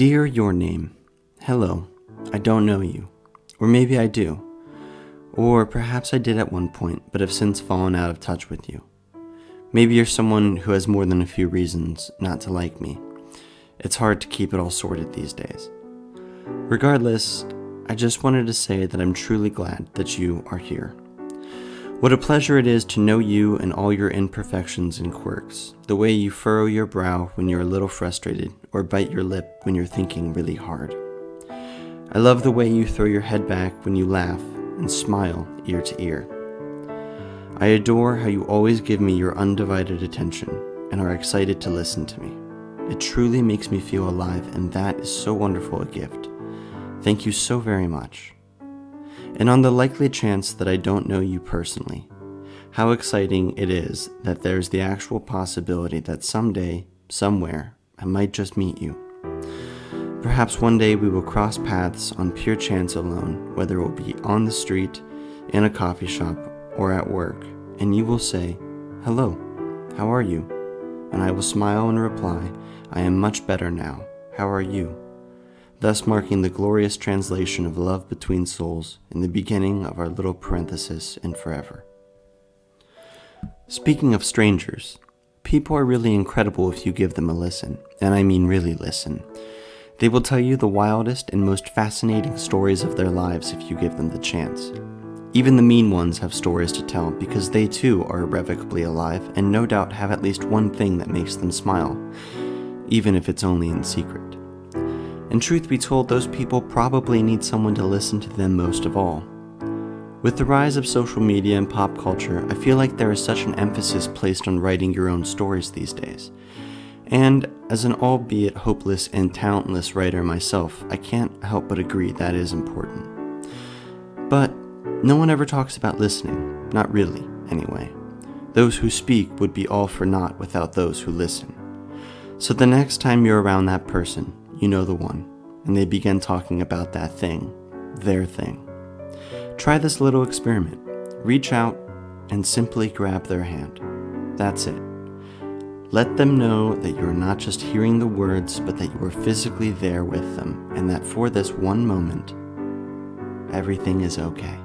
Dear Your Name, hello, I don't know you, or maybe I do, or perhaps I did at one point but have since fallen out of touch with you. Maybe you're someone who has more than a few reasons not to like me. It's hard to keep it all sorted these days. Regardless, I just wanted to say that I'm truly glad that you are here. What a pleasure it is to know you and all your imperfections and quirks, the way you furrow your brow when you're a little frustrated or bite your lip when you're thinking really hard. I love the way you throw your head back when you laugh and smile ear to ear. I adore how you always give me your undivided attention and are excited to listen to me. It truly makes me feel alive, and that is so wonderful a gift. Thank you so very much. And on the likely chance that I don't know you personally, how exciting it is that there's the actual possibility that someday, somewhere, I might just meet you. Perhaps one day we will cross paths on pure chance alone, whether it will be on the street, in a coffee shop, or at work, and you will say, "Hello, how are you?" And I will smile and reply, "I am much better now. How are you?" Thus marking the glorious translation of love between souls in the beginning of our little parenthesis in forever. Speaking of strangers, people are really incredible if you give them a listen, and I mean really listen. They will tell you the wildest and most fascinating stories of their lives if you give them the chance. Even the mean ones have stories to tell because they too are irrevocably alive and no doubt have at least one thing that makes them smile, even if it's only in secret. And truth be told, those people probably need someone to listen to them most of all. With the rise of social media and pop culture, I feel like there is such an emphasis placed on writing your own stories these days. And as an albeit hopeless and talentless writer myself, I can't help but agree that is important. But no one ever talks about listening, not really, anyway. Those who speak would be all for naught without those who listen. So the next time you're around that person, you know the one, and they begin talking about that thing, their thing. Try this little experiment. Reach out and simply grab their hand. That's it. Let them know that you're not just hearing the words, but that you are physically there with them, and that for this one moment, everything is okay.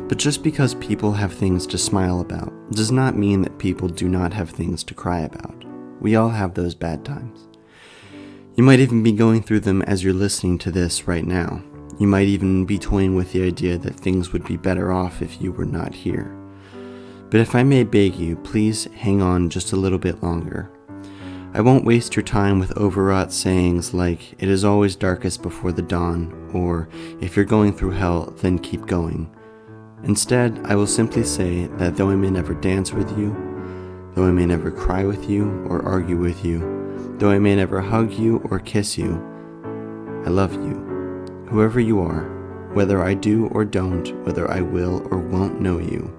But just because people have things to smile about does not mean that people do not have things to cry about. We all have those bad times. You might even be going through them as you're listening to this right now. You might even be toying with the idea that things would be better off if you were not here. But if I may beg you, please hang on just a little bit longer. I won't waste your time with overwrought sayings like, "It is always darkest before the dawn," or "If you're going through hell, then keep going." Instead, I will simply say that though I may never dance with you, though I may never cry with you or argue with you, though I may never hug you or kiss you, I love you. Whoever you are, whether I do or don't, whether I will or won't know you,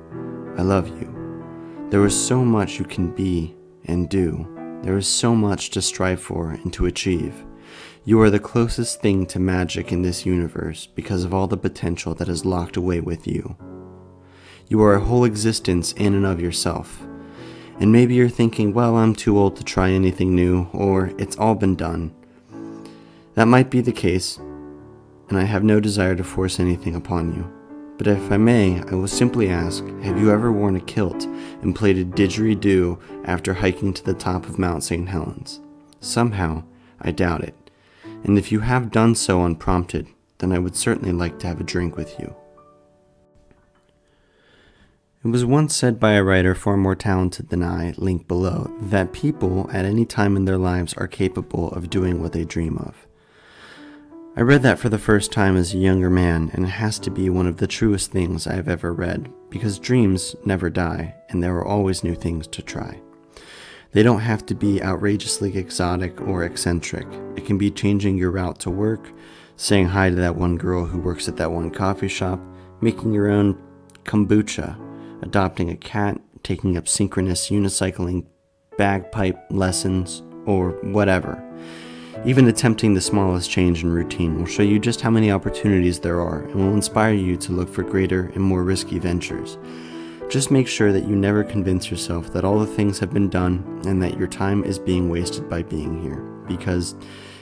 I love you. There is so much you can be and do. There is so much to strive for and to achieve. You are the closest thing to magic in this universe because of all the potential that is locked away with you. You are a whole existence in and of yourself. And maybe you're thinking, well, I'm too old to try anything new, or it's all been done. That might be the case, and I have no desire to force anything upon you. But if I may, I will simply ask, have you ever worn a kilt and played a didgeridoo after hiking to the top of Mount St. Helens? Somehow, I doubt it. And if you have done so unprompted, then I would certainly like to have a drink with you. It was once said by a writer far more talented than I, link below, that people at any time in their lives are capable of doing what they dream of. I read that for the first time as a younger man, and it has to be one of the truest things I have ever read, because dreams never die, and there are always new things to try. They don't have to be outrageously exotic or eccentric. It can be changing your route to work, saying hi to that one girl who works at that one coffee shop, making your own kombucha, adopting a cat, taking up synchronous unicycling bagpipe lessons, or whatever. Even attempting the smallest change in routine will show you just how many opportunities there are and will inspire you to look for greater and more risky ventures. Just make sure that you never convince yourself that all the things have been done and that your time is being wasted by being here, because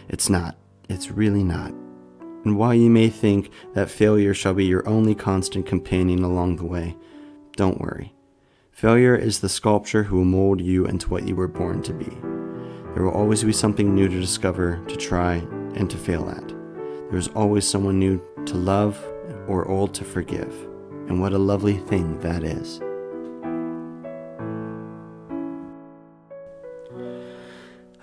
It's not. It's really not. And while you may think that failure shall be your only constant companion along the way, don't worry. Failure is the sculptor who will mold you into what you were born to be. There will always be something new to discover, to try, and to fail at. There is always someone new to love or old to forgive. And what a lovely thing that is.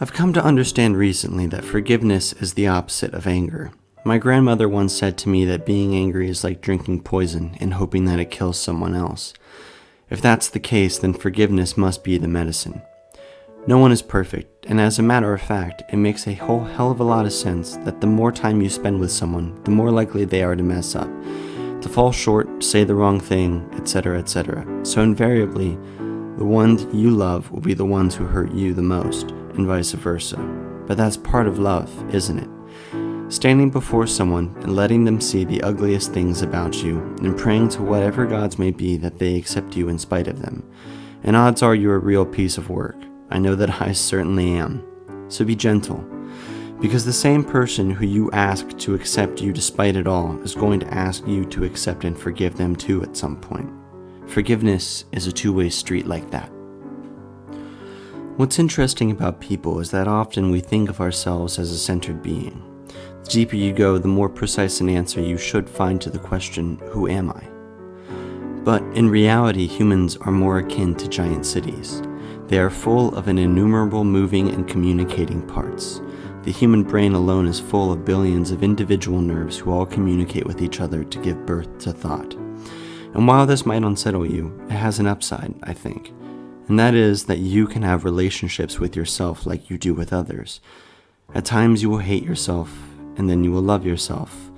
I've come to understand recently that forgiveness is the opposite of anger. My grandmother once said to me that being angry is like drinking poison and hoping that it kills someone else. If that's the case, then forgiveness must be the medicine. No one is perfect, and as a matter of fact, it makes a whole hell of a lot of sense that the more time you spend with someone, the more likely they are to mess up, to fall short, say the wrong thing, etc., etc. So invariably, the ones you love will be the ones who hurt you the most, and vice versa. But that's part of love, isn't it? Standing before someone and letting them see the ugliest things about you, and praying to whatever gods may be that they accept you in spite of them. And odds are you're a real piece of work. I know that I certainly am. So be gentle, because the same person who you ask to accept you despite it all is going to ask you to accept and forgive them too at some point. Forgiveness is a two-way street like that. What's interesting about people is that often we think of ourselves as a centered being. The deeper you go, the more precise an answer you should find to the question, who am I? But in reality, humans are more akin to giant cities. They are full of an innumerable moving and communicating parts. The human brain alone is full of billions of individual nerves who all communicate with each other to give birth to thought. And while this might unsettle you, it has an upside, I think. And that is that you can have relationships with yourself like you do with others. At times you will hate yourself, and then you will love yourself.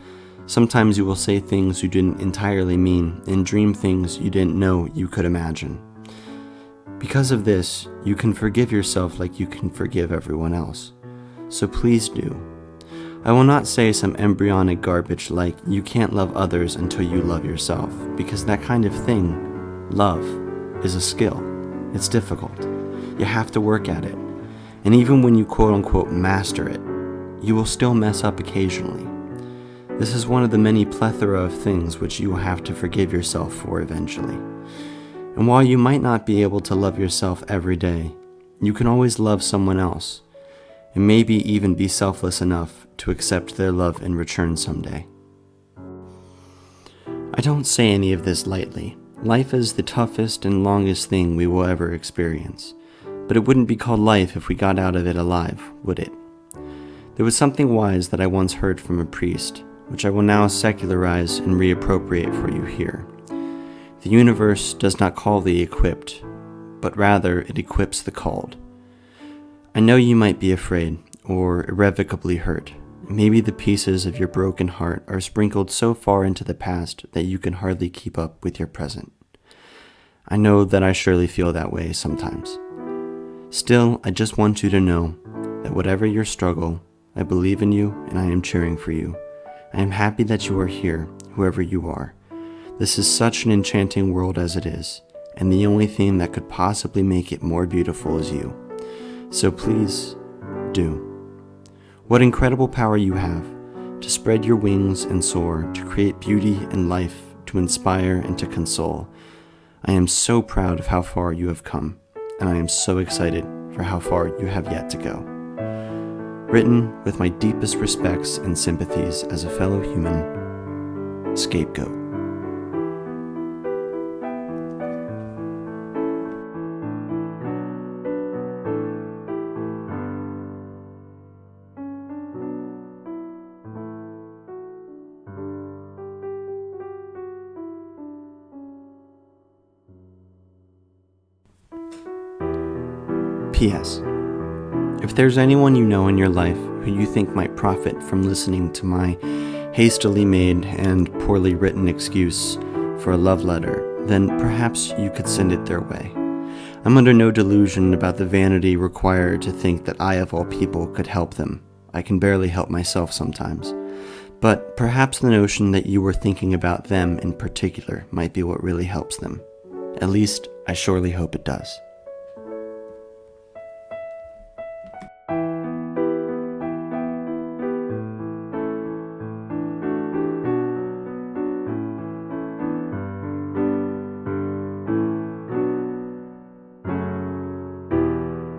Sometimes you will say things you didn't entirely mean, and dream things you didn't know you could imagine. Because of this, you can forgive yourself like you can forgive everyone else. So please do. I will not say some embryonic garbage like, you can't love others until you love yourself, because that kind of thing, love, is a skill. It's difficult. You have to work at it. And even when you quote-unquote master it, you will still mess up occasionally. This is one of the many plethora of things which you will have to forgive yourself for eventually. And while you might not be able to love yourself every day, you can always love someone else, and maybe even be selfless enough to accept their love in return someday. I don't say any of this lightly. Life is the toughest and longest thing we will ever experience. But it wouldn't be called life if we got out of it alive, would it? There was something wise that I once heard from a priest, which I will now secularize and reappropriate for you here. The universe does not call the equipped, but rather it equips the called. I know you might be afraid, or irrevocably hurt. Maybe the pieces of your broken heart are sprinkled so far into the past that you can hardly keep up with your present. I know that I surely feel that way sometimes. Still, I just want you to know that whatever your struggle, I believe in you and I am cheering for you. I am happy that you are here, whoever you are. This is such an enchanting world as it is, and the only thing that could possibly make it more beautiful is you. So please, do. What incredible power you have to spread your wings and soar, to create beauty and life, to inspire and to console. I am so proud of how far you have come, and I am so excited for how far you have yet to go. Written with my deepest respects and sympathies as a fellow human, Scapegoat. P.S. If there's anyone you know in your life who you think might profit from listening to my hastily made and poorly written excuse for a love letter, then perhaps you could send it their way. I'm under no delusion about the vanity required to think that I, of all people, could help them. I can barely help myself sometimes. But perhaps the notion that you were thinking about them in particular might be what really helps them. At least, I surely hope it does.